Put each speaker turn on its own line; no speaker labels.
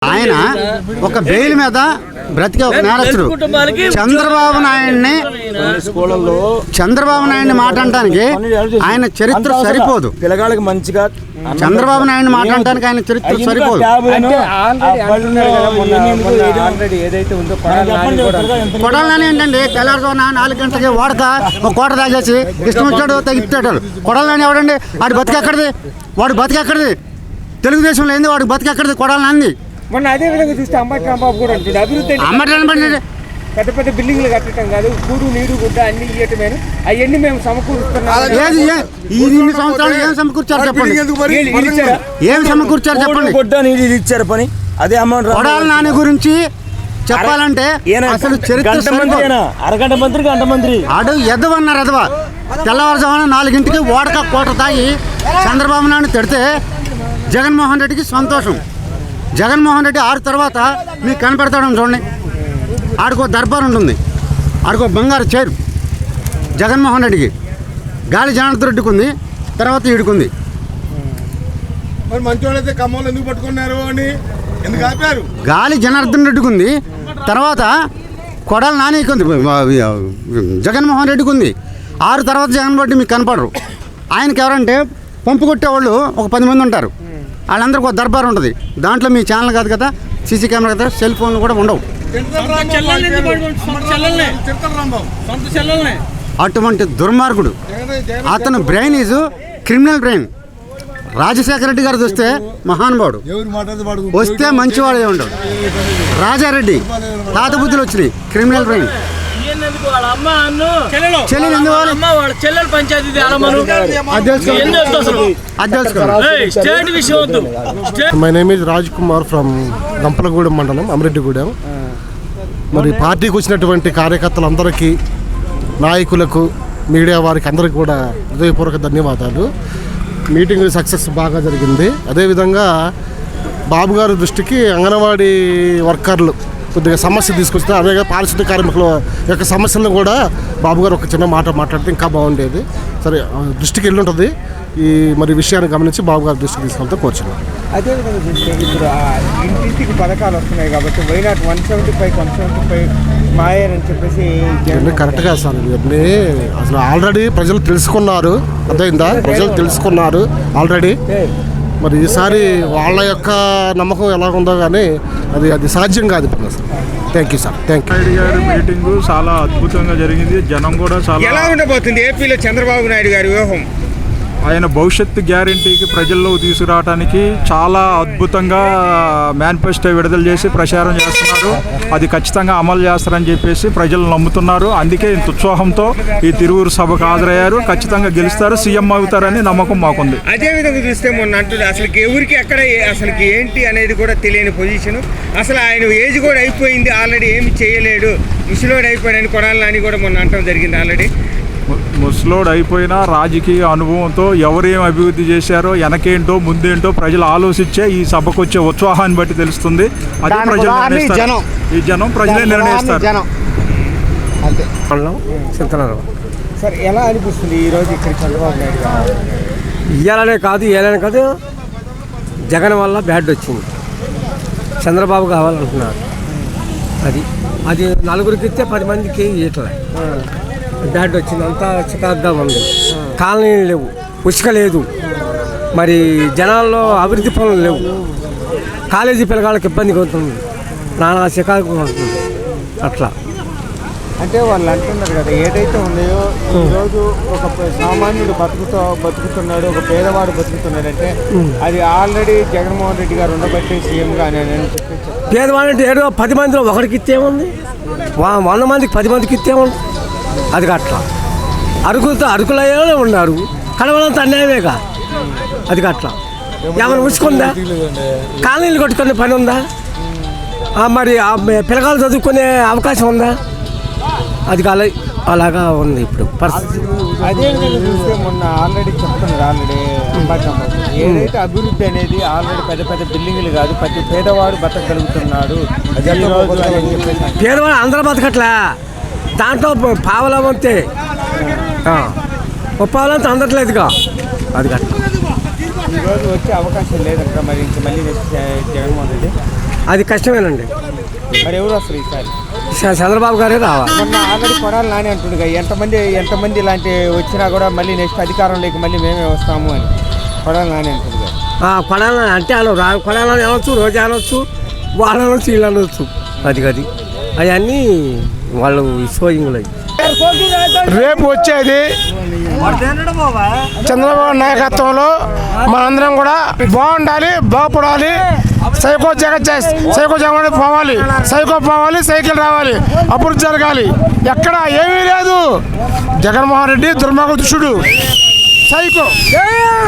ఆయన ఒక బెయిల్ మీద బ్రతికే ఒక నేరస్తుడు. చంద్రబాబు నాయుడిని మాట అనడానికి ఆయన చరిత్ర సరిపోదు.
పిల్లగాళ్ళకి మంచిగా
చంద్రబాబు నాయుడిని మాట అనడానికి ఆయన చరిత్ర సరిపోదు. కొడాలని ఏంటండి, తెల్లారుజామున 4 గంటలకి వాడక ఒక కోట తాగేసి ఇష్టం వచ్చాడు తగ్గిస్తాడు. కొడాలని ఎవడండి? వాడి బతికెక్కడిది? తెలుగుదేశంలో ఏంది వాడికి బతికెక్కడిది? కొడాలని
మొన్న అదే విధంగా చూస్తే అంబటి రాంబాబు కూడా ఉంటుంది. అభివృద్ధి పెద్ద పెద్ద బిల్డింగ్లు కట్టడం కాదు, కూడు నీరు గుడ్డ అన్ని ఇవ్వటమే. అవన్నీ మేము సమకూరుస్తున్నాం.
ఏం సమకూర్చారు చెప్పండి?
గుడ్డ నీరు ఇచ్చారు పని. అదే అమౌంట్
కొడాలి నాని గురించి చెప్పాలంటే అసలు చరిత్ర
అరగంట మంత్రి గంట మంత్రి
ఆడు ఎదవన్నారు. ఎదవ తెల్లవారుజామున 4 గంటలకి ఓడక కోట తాగి చంద్రబాబు నాయుడు తిడితే జగన్మోహన్ రెడ్డికి సంతోషం. జగన్మోహన్ రెడ్డి 6 తర్వాత మీకు కనపడతాడని చూడండి. ఆడికో దర్బార్ ఉంటుంది, ఆడికో బంగారు చైరు జగన్మోహన్ రెడ్డికి. గాలి జనార్దన్ రెడ్డికి ఉంది, తర్వాత ఈడుకుంది.
మరి మంచోళ్ళైతే ఖమ్మంలో ఎందుకు పట్టుకున్నారు అని ఎందుకు ఆపారు?
గాలి జనార్దన్ రెడ్డికి ఉంది, తర్వాత కొడాలి నానికి ఉంది, జగన్మోహన్ రెడ్డికి ఉంది. 6 తర్వాత జగన్మోహన్ రెడ్డి మీకు కనపడరు. ఆయనకి ఎవరంటే పంపు కొట్టేవాళ్ళు ఒక 10 మంది ఉంటారు. వాళ్ళందరికీ ఒక దర్బార్ ఉంటుంది. దాంట్లో మీ ఛానల్ కాదు కదా, సీసీ కెమెరా కదా, సెల్ ఫోన్లు కూడా ఉండవు. అటువంటి దుర్మార్గుడు అతను brain is criminal brain. Rajasekhara Reddy గారు చూస్తే మహానుభావుడు, వస్తే మంచివాడు ఉండడు. రాజారెడ్డి తాత బుద్ధులు వచ్చినాయి, criminal brain.
My name is Raj Kumar from Gampalagudem మండలం, అమిరెడ్డిగూడెం. మరి పార్టీకి వచ్చినటువంటి కార్యకర్తలందరికీ, నాయకులకు, మీడియా వారికి అందరికీ కూడా హృదయపూర్వక ధన్యవాదాలు. మీటింగ్ సక్సెస్ బాగా జరిగింది. అదేవిధంగా బాబు గారి దృష్టికి అంగన్వాడీ వర్కర్లు కొద్దిగా సమస్య తీసుకొస్తే, అదే పారిశుద్ధ్య కార్మికుల యొక్క సమస్యలను కూడా బాబు గారు ఒక చిన్న మాట మాట్లాడితే ఇంకా బాగుండేది. సరే, దృష్టికి వెళ్ళుంటుంది. ఈ మరి విషయాన్ని గమనించి బాబు గారి దృష్టికి తీసుకెళ్తే కోరుచున్నాం.
అదేవిధంగా చూస్తే ఇప్పుడు ఇంటింటికి పథకాలు వస్తున్నాయి కాబట్టి వైనాట్ 175 మాయని చెప్పేసి
కరెక్ట్గా సార్ ఇవన్నీ అసలు ఆల్రెడీ ప్రజలు తెలుసుకున్నారు. అర్థమైందా? ప్రజలు తెలుసుకున్నారు ఆల్రెడీ. మరి ఈసారి వాళ్ళ యొక్క నమ్మకం ఎలా ఉందో కానీ అది సాధ్యం కాదు. Thank you sir. Thank you.
Naidu గారి మీటింగు చాలా అద్భుతంగా జరిగింది. జనం కూడా చాలా
ఎలా ఉండబోతుంది ఏపీలో చంద్రబాబు నాయుడు గారి వ్యూహం?
ఆయన భవిష్యత్తు గ్యారంటీకి ప్రజల్లో తీసుకురావడానికి చాలా అద్భుతంగా మేనిఫెస్టో విడుదల చేసి ప్రచారం చేస్తున్నారు. అది ఖచ్చితంగా అమలు చేస్తారని చెప్పేసి ప్రజలు నమ్ముతున్నారు. అందుకే ఇంత ఉత్సాహంతో ఈ తిరువురు సభకు హాజరయ్యారు. ఖచ్చితంగా గెలుస్తారు, సీఎం అవుతారని నమ్మకం మాకుంది.
అదేవిధంగా చూస్తే మొన్న అంటుంది అసలు ఎవరికి ఎక్కడ అసలు ఏంటి అనేది కూడా తెలియని పొజిషన్. అసలు ఆయన ఏజ్ కూడా అయిపోయింది, ఆల్రెడీ ఏమి చేయలేడు, ముసలోడు అయిపోయాడని కొడాలని కూడా మొన్న అంటం జరిగింది. ఆల్రెడీ
ముసలోడు అయిపోయినా రాజకీయ అనుభవంతో ఎవరేం అభివృద్ధి చేశారో, వెనకేంటో ముందేంటో ప్రజలు ఆలోచించే ఈ సభకు వచ్చే ఉత్సాహాన్ని బట్టి తెలుస్తుంది. అదే ప్రజలు నిర్ణయిస్తారు. ఈ జనం ప్రజలే నిర్ణయిస్తారు.
సార్, ఎలా అనిపిస్తుంది ఈరోజు ఇక్కడ చంద్రబాబు నాయుడు గారు?
ఇవ్వాలనే కాదు జగన్ వల్ల బ్యాడ్ వచ్చింది. చంద్రబాబు కావాలంటున్నారు. అది నలుగురికి ఇస్తే 10 మందికి ఇట్లా బ్యాడ్ వచ్చింది. అంతా చికాగ్గా ఉంది. కాలనీలు లేవు, ఉసుక లేదు, మరి జనాల్లో అభివృద్ధి పనులు లేవు. కాలేజీ పిల్లగాళ్ళకి ఇబ్బందిగా అవుతుంది, నానా చికాకు ఉంటుంది. అట్లా
అంటే వాళ్ళు అంటున్నారు కదా, ఏదైతే ఉన్నాయో ఈరోజు ఒక సామాన్యుడు బతుకుతున్నాడు, ఒక పేదవాడు బతుకుతున్నాడంటే అది ఆల్రెడీ జగన్మోహన్ రెడ్డి గారు ఉండబట్టి సీఎంగా అని చెప్పి.
పేదవాడు అంటే ఏదో 10 మందిలో ఒకరికి ఇస్తేముంది, 100 మందికి 10 మందికి ఇస్తేముంది. అది అట్లా అరకులయ్యేనే ఉన్నారు. కడవలంతా అన్యాయమేగా. అది అట్లా ఏమైనా ఉంచుకుందా? కాలనీలు కొట్టుకునే పని ఉందా? మరి పిల్లగాలు చదువుకునే అవకాశం ఉందా? అది అలాగా ఉంది ఇప్పుడు పరిస్థితి.
అదేవిధంగా చూస్తే మొన్న ఆల్రెడీ చెప్తున్నారు, ఏదైతే అభివృద్ధి అనేది ఆల్రెడీ పెద్ద పెద్ద బిల్డింగ్లు కాదు, ప్రతి పేదవాడు బతకగలుగుతున్నాడు.
పేదవాడు అందరూ బతకట్లా, దాంట్లో పావలం అంతే, పావలంతా అందట్లేదుగా. అది అట్లా
ఈరోజు వచ్చే అవకాశం లేదంట మరి ఇంక మళ్ళీ జగన్మోహన్ రెడ్డి
అది కష్టమేనండి.
మరి ఎవరు వస్తారు ఈసారి?
చంద్రబాబు గారే రావాలి.
మొన్న ఆల్రెడీ కొడాలి నాని అంటుండగా ఎంతమంది ఇలాంటి వచ్చినా కూడా మళ్ళీ నెక్స్ట్ అధికారంలోకి మళ్ళీ మేమే వస్తాము అని కొడాలి నాని అంటుండగా.
కొడాలని అంటే వాళ్ళు కొడాలని అనొచ్చు, రోజా అనొచ్చు, వాళ్ళు అనొచ్చు, వీళ్ళు అనొచ్చు. అది అవన్నీ వాళ్ళు సోయింగ్లు.
రేపు వచ్చేది చంద్రబాబు నాయకత్వంలో మనందరం కూడా బాగుండాలి, బాగుపడాలి. సైకో జగన్ పోవాలి, సైకిల్ రావాలి, అప్పుడు జరగాలి. ఎక్కడ ఏమీ లేదు. జగన్మోహన్ రెడ్డి దుర్మార్గుడు, సైకో.